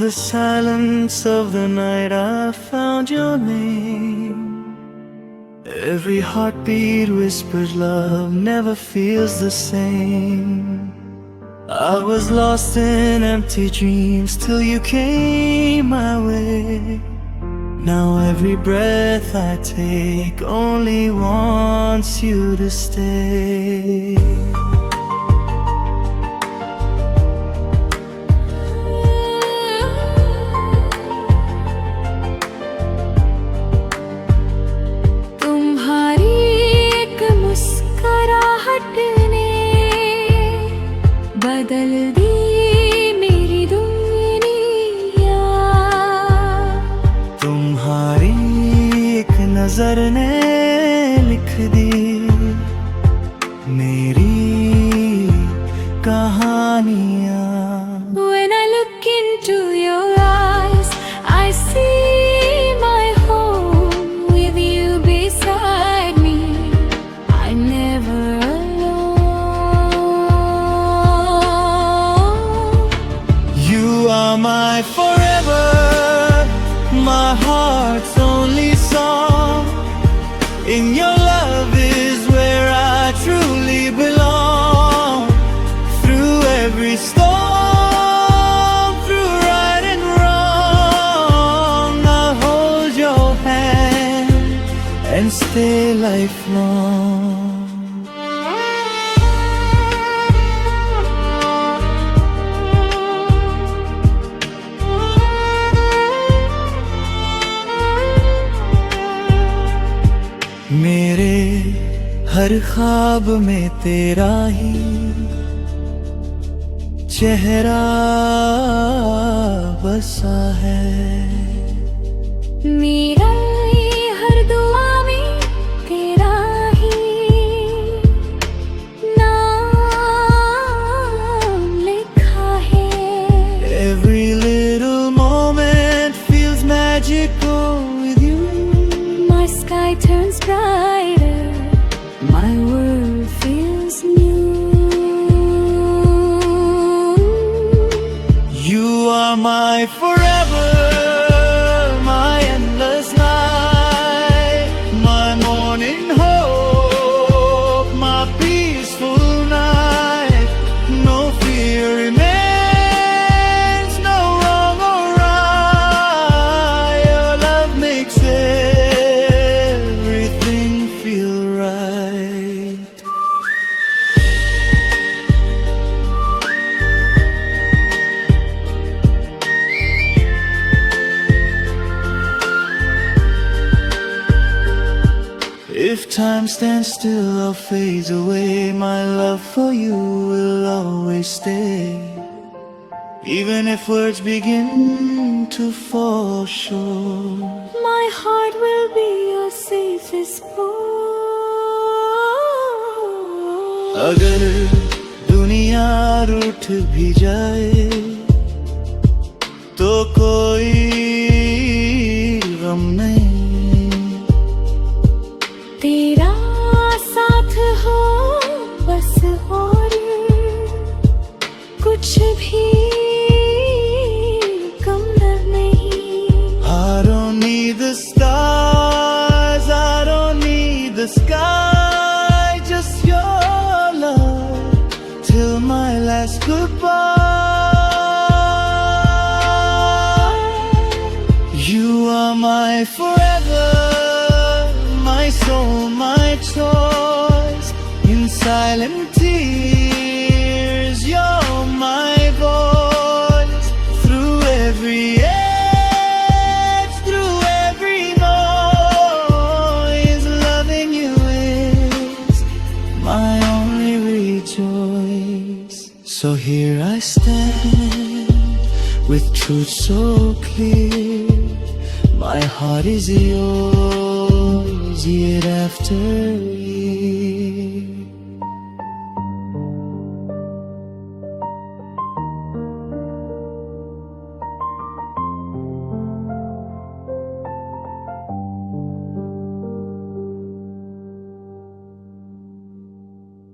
the silence of the night I found your name. Every heartbeat whispers love never feels the same. I was lost in empty dreams till you came my way. Now every breath I take only wants you to stay. बदल दी मेरी दुनिया। तुम्हारी एक नजर ने लिख दी मेरी कहानियाँ। When I look into your eyes, I see my home with you beside me. I'm never my forever, my heart's only song. In your love is where I truly belong. Through every storm, through right and wrong, I'll hold your hand and stay lifelong. मेरे हर ख्वाब में तेरा ही चेहरा बसा है। मेरा हर दुआ में तेरा ही नाम लिखा है। Every little moment feels magical with you. My sky turns brighter, my world feels new. You are my forever, my endless night, my morning hope, my peaceful night. No fear remains, no wrong or right. Your love makes everything feel right. If time stands still or fades away, my love for you will always stay. Even if words begin to fall short, My heart will be your safest port. अगर दुनिया रूठ भी जाए तो कोई गम नहीं। तेरा साथ हो बस और कुछ भी कम नहीं। I don't need the stars, I don't need the sky, just your love till my last goodbye. You are my forever, my soul, my choice. In silent tears, you're my voice. Through every edge, through every noise, loving you is my only rejoice. So here I stand with truth so clear. My heart is yours, yet after